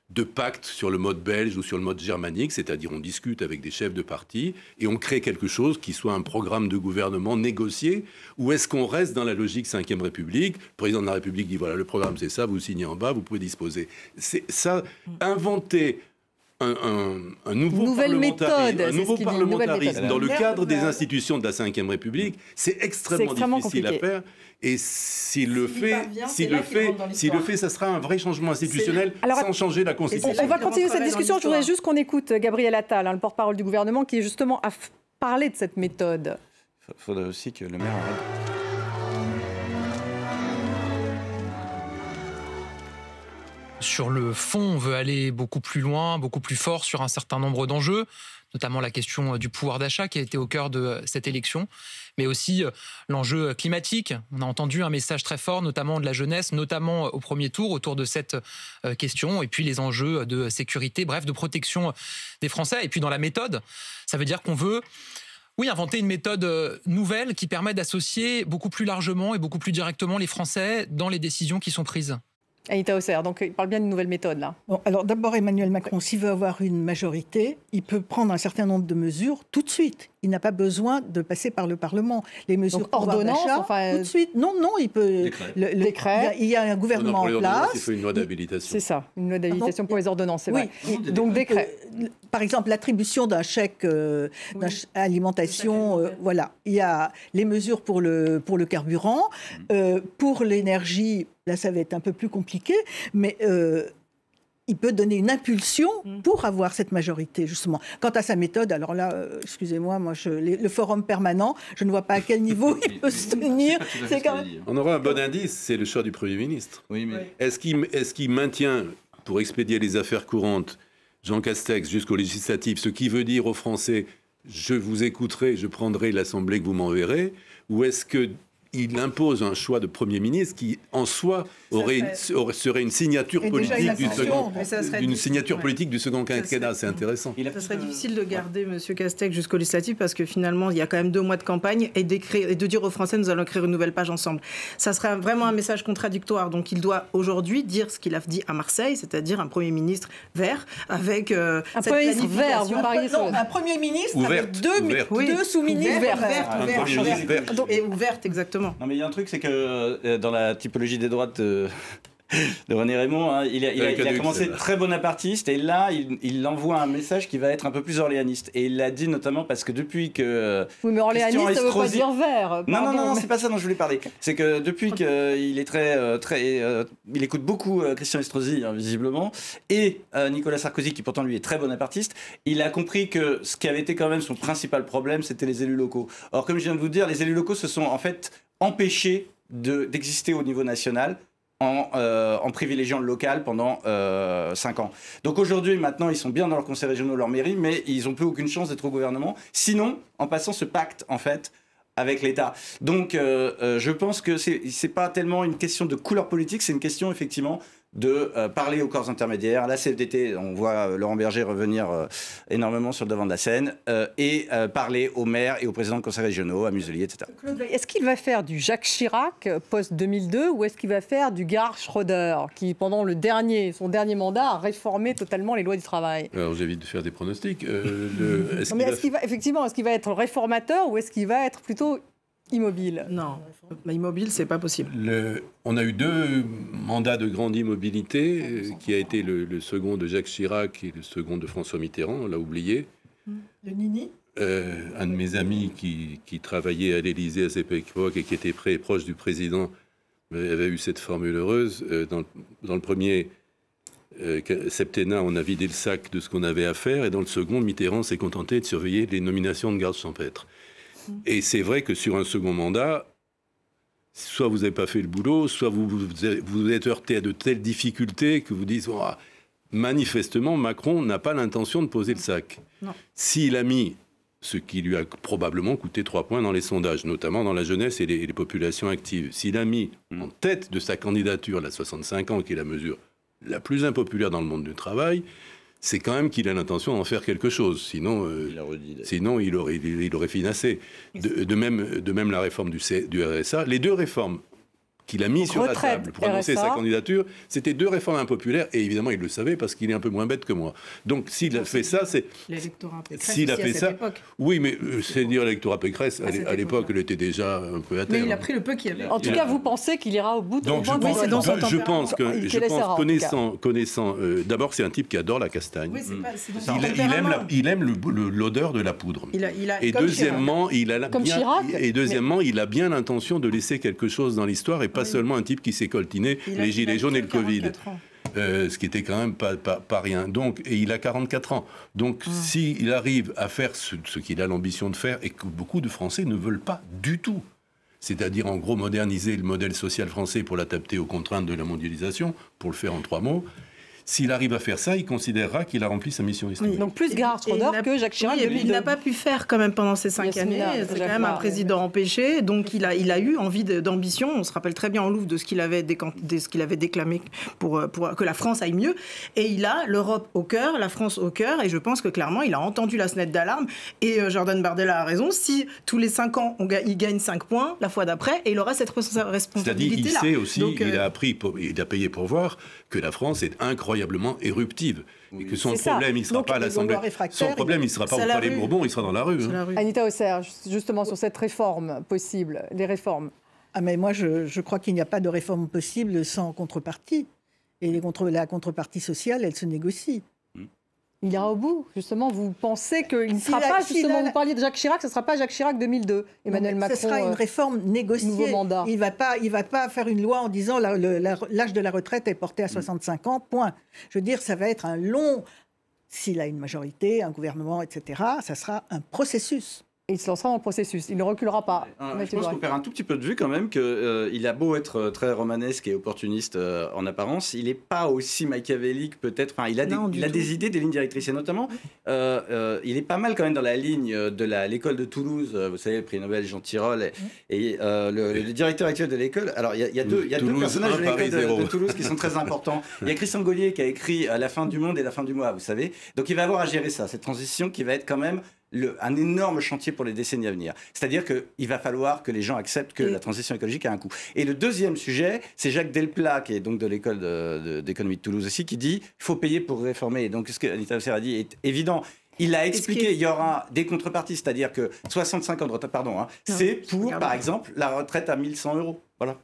Speaker 5: de pacte sur le mode belge ou sur le mode germanique, c'est-à-dire on discute avec des chefs de parti et on crée quelque chose qui soit un programme de gouvernement négocié, ou est-ce qu'on reste dans la logique 5e République? Le président de la République dit voilà, le programme c'est ça, vous signez en bas, vous pouvez disposer. C'est ça, inventer un nouveau parlementarisme dans le cadre des institutions de la 5e République, c'est extrêmement difficile à faire. Et s'il le fait, ça sera un vrai changement institutionnel sans changer la Constitution.
Speaker 1: On va continuer cette discussion. Je voudrais juste qu'on écoute Gabriel Attal, le porte-parole du gouvernement, qui est justement à parler de cette méthode.
Speaker 4: Il faudrait aussi que le maire arrête.
Speaker 11: Sur le fond, on veut aller beaucoup plus loin, beaucoup plus fort sur un certain nombre d'enjeux, notamment la question du pouvoir d'achat qui a été au cœur de cette élection, mais aussi l'enjeu climatique. On a entendu un message très fort, notamment de la jeunesse, notamment au premier tour, autour de cette question, et puis les enjeux de sécurité, bref, de protection des Français. Et puis dans la méthode, ça veut dire qu'on veut... Oui, inventer une méthode nouvelle qui permet d'associer beaucoup plus largement et beaucoup plus directement les Français dans les décisions qui sont prises.
Speaker 1: Anita Hausser, donc il parle bien d'une nouvelle méthode là.
Speaker 6: Bon, alors d'abord Emmanuel Macron, s'il veut avoir une majorité, il peut prendre un certain nombre de mesures tout de suite. Il n'a pas besoin de passer par le Parlement. Les mesures
Speaker 1: ordonnances,
Speaker 6: tout de suite. Non, il peut.
Speaker 1: Décret.
Speaker 6: Il y a un gouvernement en place.
Speaker 5: Il faut une loi d'habilitation.
Speaker 1: C'est ça, une loi d'habilitation pour les ordonnances, c'est vrai. Donc décret.
Speaker 6: Par exemple, l'attribution d'un chèque alimentation, voilà. Il y a les mesures pour le carburant, pour l'énergie. Là, ça va être un peu plus compliqué, mais il peut donner une impulsion pour avoir cette majorité, justement. Quant à sa méthode, alors là, excusez-moi, le forum permanent, je ne vois pas à quel niveau il peut se tenir.
Speaker 5: On aura un bon indice, c'est le choix du Premier ministre.
Speaker 4: Oui, mais...
Speaker 5: Est-ce qu'il maintient, pour expédier les affaires courantes, Jean Castex jusqu'aux législatives, ce qui veut dire aux Français, je vous écouterai, je prendrai l'Assemblée que vous m'enverrez, ou est-ce qu'il impose un choix de Premier ministre qui, en soi, serait une signature politique du second quinquennat. C'est intéressant.
Speaker 7: Ça serait difficile de garder M. Castex jusqu'aux législatives parce que finalement, il y a quand même 2 mois de campagne et de dire aux Français, nous allons écrire une nouvelle page ensemble. Ça serait vraiment un message contradictoire. Donc il doit aujourd'hui dire ce qu'il a dit à Marseille, c'est-à-dire un Premier ministre vert avec
Speaker 1: un Premier ministre vert, vous parliez
Speaker 6: un Premier ministre avec deux sous-ministres verts.
Speaker 7: Et ouverte, exactement.
Speaker 4: Non, mais il y a un truc, c'est que dans la typologie des droites de René Raymond, hein, il a commencé très bonapartiste et là, il envoie un message qui va être un peu plus orléaniste. Et il l'a dit notamment parce que depuis que...
Speaker 1: Oui, mais orléaniste, ça ne veut pas dire vert.
Speaker 4: Non, c'est pas ça dont je voulais parler. C'est que depuis qu'il est il écoute beaucoup Christian Estrosi, hein, visiblement, et Nicolas Sarkozy, qui pourtant lui est très bonapartiste, il a compris que ce qui avait été quand même son principal problème, c'était les élus locaux. Or, comme je viens de vous dire, les élus locaux se sont en fait empêchés d'exister au niveau national en privilégiant le local pendant 5 ans. Donc aujourd'hui, maintenant, ils sont bien dans leurs conseils régionaux, leur mairie, mais ils n'ont plus aucune chance d'être au gouvernement. Sinon, en passant ce pacte, en fait, avec l'État. Donc, je pense que c'est pas tellement une question de couleur politique, c'est une question, effectivement, de parler aux corps intermédiaires. La CFDT, on voit Laurent Berger revenir énormément sur le devant de la scène, et parler aux maires et aux présidents de conseils régionaux, à Muselier, etc.
Speaker 1: Est-ce qu'il va faire du Jacques Chirac post-2002 ou est-ce qu'il va faire du Gerhard Schröder qui, pendant son dernier mandat, a réformé totalement les lois du travail?
Speaker 5: Alors j'évite de faire des pronostics.
Speaker 1: Est-ce qu'il va être réformateur ou est-ce qu'il va être plutôt immobile?
Speaker 7: Non, immobile, c'est pas possible.
Speaker 5: On a eu 2 mandats de grande immobilité, qui a été le second de Jacques Chirac et le second de François Mitterrand, on l'a oublié.
Speaker 6: Le Nini.
Speaker 5: Un de mes amis qui travaillait à l'Élysée à cette époque et qui était proche du président avait eu cette formule heureuse. Dans le premier septennat, on a vidé le sac de ce qu'on avait à faire, et dans le second, Mitterrand s'est contenté de surveiller les nominations de gardes champêtres. Et c'est vrai que sur un second mandat, soit vous n'avez pas fait le boulot, soit vous êtes heurté à de telles difficultés que vous dites manifestement, Macron n'a pas l'intention de poser le sac. S'il a mis ce qui lui a probablement coûté 3 points dans les sondages, notamment dans la jeunesse et les populations actives, s'il a mis en tête de sa candidature la 65 ans, qui est la mesure la plus impopulaire dans le monde du travail, c'est quand même qu'il a l'intention d'en faire quelque chose. Sinon, il aurait financé. De même la réforme du RSA. Les deux réformes qu'il a mis sur la table pour annoncer sa candidature, c'était deux réformes impopulaires, et évidemment il le savait parce qu'il est un peu moins bête que moi. Donc s'il a fait ça, c'est...
Speaker 7: L'électorat Pécresse,
Speaker 5: s'il a fait ça,
Speaker 7: époque.
Speaker 5: oui, mais c'est dire l'électorat Pécresse, à l'époque, elle était déjà un peu à terre.
Speaker 7: Mais il a pris le peu qu'il y avait.
Speaker 1: En tout cas, vous pensez qu'il ira au bout de
Speaker 5: donc, je pense connaissant d'abord, c'est un type qui adore la castagne. Oui, il aime l'odeur de la poudre. Et deuxièmement, il a bien l'intention de laisser quelque chose dans l'histoire, et pas seulement un type qui s'est coltiné les gilets jaunes et le Covid. Ce qui était quand même pas rien. Donc, et il a 44 ans. Donc, s'il arrive à faire ce qu'il a l'ambition de faire, et que beaucoup de Français ne veulent pas du tout, c'est-à-dire en gros moderniser le modèle social français pour l'adapter aux contraintes de la mondialisation, pour le faire en 3 mots, s'il arrive à faire ça, il considérera qu'il a rempli sa mission historique.
Speaker 1: Oui. Donc plus Gerhard Schröder que Jacques Chirac.
Speaker 7: Oui, il n'a pas pu faire quand même pendant ces 5 années. C'est quand même un président empêché. Donc il a eu envie d'ambition. On se rappelle très bien en Louvre de ce qu'il avait déclamé pour que la France aille mieux. Et il a l'Europe au cœur, la France au cœur. Et je pense que clairement, il a entendu la sonnette d'alarme. Et Jordan Bardella a raison. Si tous les 5 ans, il gagne 5 points, la fois d'après, et il aura cette responsabilité-là.
Speaker 5: C'est-à-dire, il sait aussi, donc, il a payé pour voir que la France est incroyablement éruptive. Et que son problème, il ne sera pas à l'Assemblée. Son problème, il ne sera pas au Palais Bourbon, il sera dans la rue.
Speaker 1: Anita Hausser, justement sur cette réforme possible, les réformes.
Speaker 6: Ah mais moi, je crois qu'il n'y a pas de réforme possible sans contrepartie. Et la contrepartie sociale, elle se négocie.
Speaker 1: Il ira au bout, justement. Vous pensez qu'il ne sera pas, justement, vous parliez de Jacques Chirac, ce ne sera pas Jacques Chirac 2002, Emmanuel Macron.
Speaker 6: Ce sera une réforme négociée.
Speaker 1: Nouveau mandat.
Speaker 6: Il ne va pas faire une loi en disant l'âge de la retraite est porté à 65 ans, point. Je veux dire, ça va être un long... S'il a une majorité, un gouvernement, etc., ça sera un processus.
Speaker 1: Et il se lancera dans le processus. Il ne reculera pas.
Speaker 4: Je pense qu'on perd un tout petit peu de vue quand même qu'il a beau être très romanesque et opportuniste en apparence, il n'est pas aussi machiavélique peut-être. Enfin, il a des idées, des lignes directrices. Et notamment, il est pas mal quand même dans la ligne de l'école de Toulouse. Vous savez, le prix Nobel Jean Tirole et le directeur actuel de l'école. Alors, il y a deux personnages de l'école de Toulouse qui sont très importants. Il y a Christian Gaulier qui a écrit La fin du monde et la fin du mois, vous savez. Donc, il va avoir à gérer ça, cette transition qui va être quand même un énorme chantier pour les décennies à venir. C'est-à-dire qu'il va falloir que les gens acceptent que la transition écologique a un coût. Et le deuxième sujet, c'est Jacques Delplat, qui est donc de l'école d'économie de Toulouse aussi, qui dit qu'il faut payer pour réformer. Et donc ce que Anita Hausser a dit est évident. Il a expliqué qu'il y aura des contreparties, c'est-à-dire que 65 ans de retraite, c'est pour, par exemple, la retraite à 1 100 €. Voilà.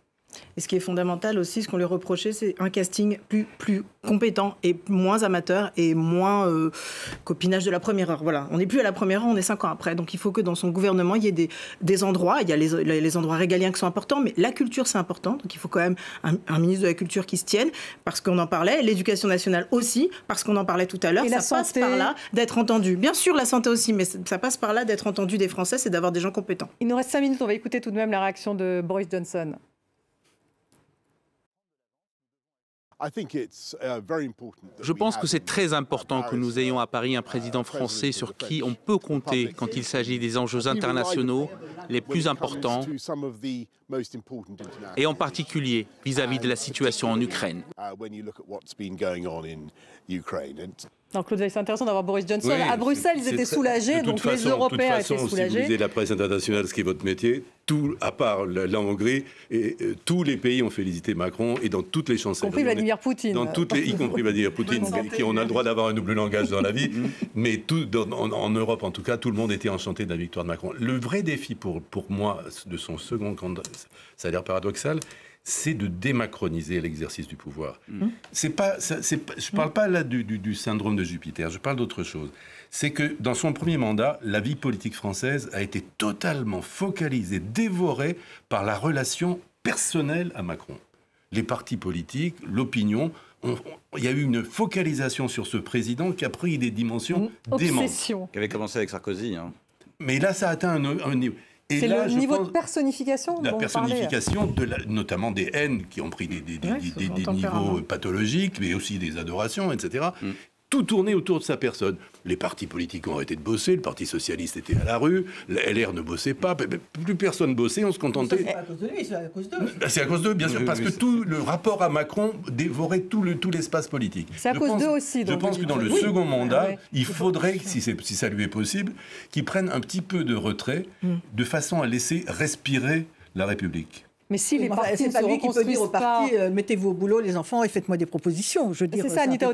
Speaker 7: Et ce qui est fondamental aussi, ce qu'on lui reprochait, c'est un casting plus compétent et moins amateur et moins copinage de la première heure. Voilà, on n'est plus à la première heure, on est 5 ans après. Donc il faut que dans son gouvernement, il y ait des endroits, il y a les endroits régaliens qui sont importants, mais la culture, c'est important. Donc il faut quand même un ministre de la Culture qui se tienne, parce qu'on en parlait, l'éducation nationale aussi, parce qu'on en parlait tout à l'heure, ça passe par là d'être entendu. Bien sûr, la santé aussi, mais ça passe par là d'être entendu des Français, c'est d'avoir des gens compétents.
Speaker 1: Il nous reste 5 minutes, on va écouter tout de même la réaction de Boris Johnson.
Speaker 12: Je pense que c'est très important que nous ayons à Paris un président français sur qui on peut compter quand il s'agit des enjeux internationaux les plus importants, et en particulier vis-à-vis de la situation en Ukraine.
Speaker 1: Donc Claude Weiss, c'est intéressant d'avoir Boris Johnson. À Bruxelles, ils étaient soulagés, donc les Européens étaient soulagés.
Speaker 5: Si vous lisez la presse internationale, ce qui est votre métier, à part la Hongrie, tous les pays ont félicité Macron, et dans toutes les chancelleries.
Speaker 1: Y compris Vladimir Poutine.
Speaker 5: Y compris Vladimir Poutine, qui on a le droit d'avoir un double langage dans la vie. Mais en Europe, en tout cas, tout le monde était enchanté de la victoire de Macron. Le vrai défi pour moi, de son second candidat, ça a l'air paradoxal, c'est de démacroniser l'exercice du pouvoir. Je ne parle pas là du syndrome de Jupiter, je parle d'autre chose. C'est que dans son premier mandat, la vie politique française a été totalement focalisée, dévorée par la relation personnelle à Macron. Les partis politiques, l'opinion, il y a eu une focalisation sur ce président qui a pris des dimensions démentes.
Speaker 4: Qui avait commencé avec Sarkozy.
Speaker 5: Mais là, ça a atteint un niveau...
Speaker 1: C'est le niveau de personnification.
Speaker 5: La personnification, notamment des haines qui ont pris des niveaux pathologiques, mais aussi des adorations, etc. tout tournait autour de sa personne. Les partis politiques ont arrêté de bosser, le Parti socialiste était à la rue, la LR ne bossait pas, plus personne bossait, on se contentait...
Speaker 6: C'est pas à cause de lui, c'est à cause d'eux.
Speaker 5: C'est à cause d'eux, bien sûr, parce que tout le rapport à Macron dévorait tout l'espace politique.
Speaker 1: C'est à cause d'eux aussi.
Speaker 5: Je pense que dans le second mandat, il faudrait, si ça lui est possible, qu'il prenne un petit peu de retrait, de façon à laisser respirer la République.
Speaker 1: Mais si les partis
Speaker 6: c'est pas lui qui peut dire aux partis mettez-vous au boulot les enfants et faites-moi des propositions. Je veux dire,
Speaker 1: c'est ça, Anita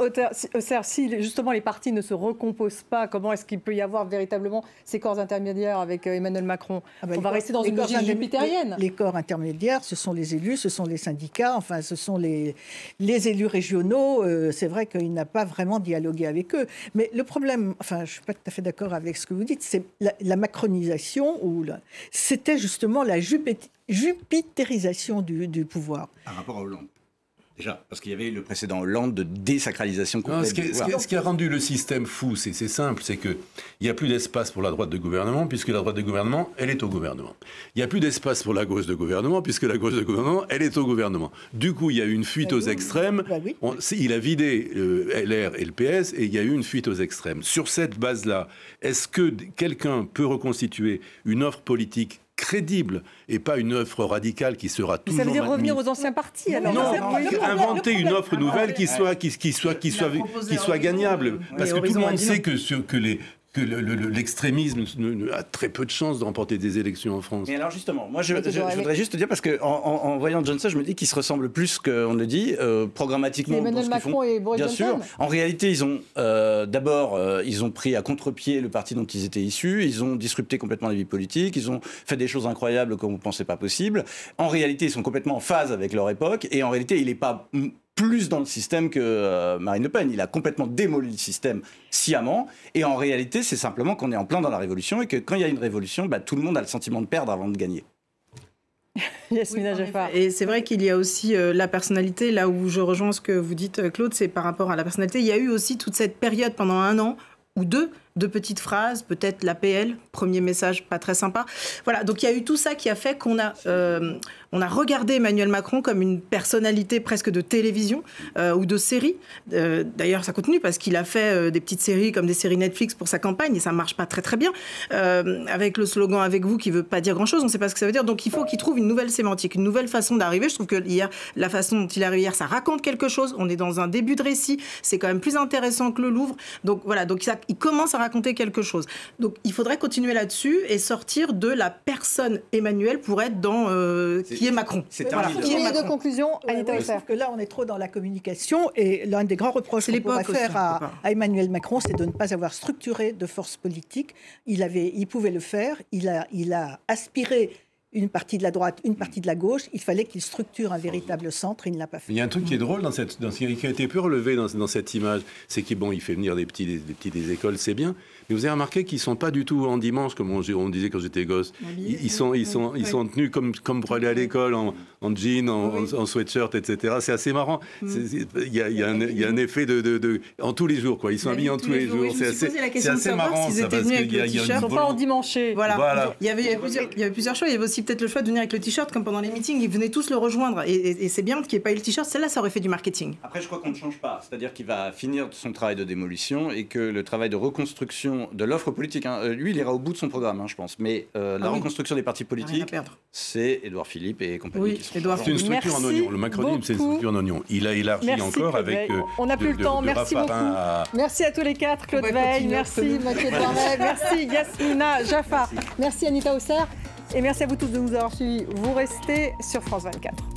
Speaker 1: Auxerre. Si justement les partis ne se recomposent pas, comment est-ce qu'il peut y avoir véritablement ces corps intermédiaires avec Emmanuel Macron? On va rester dans une logique jupitérienne.
Speaker 6: Les corps intermédiaires, ce sont les élus, ce sont les syndicats, enfin ce sont les élus régionaux. C'est vrai qu'il n'a pas vraiment dialogué avec eux. Mais le problème, enfin je ne suis pas tout à fait d'accord avec ce que vous dites, c'est la macronisation, c'était justement la jupitérisation du pouvoir.
Speaker 4: Par rapport à Hollande. Déjà, parce qu'il y avait eu le précédent Hollande de désacralisation complète du pouvoir.
Speaker 5: Ce qui a rendu le système fou, c'est simple, c'est qu'il n'y a plus d'espace pour la droite de gouvernement, puisque la droite de gouvernement, elle est au gouvernement. Il n'y a plus d'espace pour la gauche de gouvernement, puisque la gauche de gouvernement, elle est au gouvernement. Du coup, il y a eu une fuite aux extrêmes. Il a vidé LR et le PS, et il y a eu une fuite aux extrêmes. Sur cette base-là, est-ce que quelqu'un peut reconstituer une offre politique crédible et pas une offre radicale qui sera toujours...
Speaker 1: Ça veut dire revenir aux anciens partis alors?
Speaker 5: Non, inventer une offre nouvelle qui soit gagnable. Parce que tout le monde sait que l'extrémisme a très peu de chances de remporter des élections en France.
Speaker 4: Mais alors justement, moi je voudrais juste te dire, parce qu'en voyant Johnson, je me dis qu'ils se ressemblent plus qu'on ne le dit, programmatiquement.
Speaker 1: Emmanuel Macron et Boris Johnson.
Speaker 4: Bien sûr. En réalité, ils ont d'abord, ils ont pris à contre-pied le parti dont ils étaient issus, ils ont disrupté complètement la vie politique, ils ont fait des choses incroyables qu'on ne pensait pas possibles. En réalité, ils sont complètement en phase avec leur époque, et en réalité, il n'est pas plus dans le système que Marine Le Pen. Il a complètement démoli le système sciemment. Et en réalité, c'est simplement qu'on est en plein dans la révolution et que quand il y a une révolution, tout le monde a le sentiment de perdre avant de gagner.
Speaker 1: Yasmina Jafar.
Speaker 7: Et c'est vrai qu'il y a aussi la personnalité, là où je rejoins ce que vous dites, Claude, c'est par rapport à la personnalité. Il y a eu aussi toute cette période pendant 1 an ou 2 de petites phrases, peut-être l'APL, premier message pas très sympa. Voilà, donc il y a eu tout ça qui a fait qu'on a regardé Emmanuel Macron comme une personnalité presque de télévision ou de série. D'ailleurs, ça continue parce qu'il a fait des petites séries comme des séries Netflix pour sa campagne et ça marche pas très très bien. Avec le slogan « Avec vous » qui veut pas dire grand-chose, on sait pas ce que ça veut dire. Donc il faut qu'il trouve une nouvelle sémantique, une nouvelle façon d'arriver. Je trouve que hier, la façon dont il est arrivé hier, ça raconte quelque chose. On est dans un début de récit. C'est quand même plus intéressant que le Louvre. Donc voilà, il commence à raconter quelque chose. Donc il faudrait continuer là-dessus et sortir de la personne Emmanuel pour être dans qui est Macron.
Speaker 1: C'est un de conclusion, Anita Auxerre.
Speaker 6: Que là, on est trop dans la communication et l'un des grands reproches qu'on pourrait faire à Emmanuel Macron, c'est de ne pas avoir structuré de force politique. Il pouvait le faire. Il a aspiré une partie de la droite, une partie de la gauche. Il fallait qu'il structure un véritable centre. Il ne l'a pas fait.
Speaker 5: Il y a un truc qui est drôle dans ce qui a été peu relevé dans cette image, c'est qu'il il fait venir des petits des écoles, c'est bien. Mais vous avez remarqué qu'ils ne sont pas du tout en dimanche, comme on disait quand j'étais gosse. Ils sont tenus comme pour aller à l'école, en jean, en sweatshirt, etc. C'est assez marrant. Il y a un effet en tous les jours, quoi. Ils sont habillés en tous les jours.
Speaker 7: C'est assez
Speaker 5: marrant, ça, parce qu'il y a
Speaker 1: Ils ne sont pas endimanchés.
Speaker 7: Voilà. Il y avait plusieurs choix. Il y avait aussi peut-être le choix de venir avec le t-shirt, comme pendant les meetings. Ils venaient tous le rejoindre. Et c'est bien qu'il n'y ait pas eu le t-shirt. Celle-là, ça aurait fait du marketing.
Speaker 4: Après, je crois qu'on ne change pas. C'est-à-dire qu'il va finir son travail de démolition et que le travail de reconstruction de l'offre politique, lui, il ira au bout de son programme, je pense. Mais la reconstruction des partis politiques, c'est Édouard Philippe et compagnie qui seront.
Speaker 5: C'est une structure en oignon. Le macronisme, c'est une structure en oignon. Il a élargi encore avec.
Speaker 1: On n'a plus le temps. Merci beaucoup. Merci à tous les 4. Claude Veil, merci Mathieu Darnay, merci Yasmina Jafar, merci Anita Auxerre et merci à vous tous de nous avoir suivis. Vous restez sur France 24.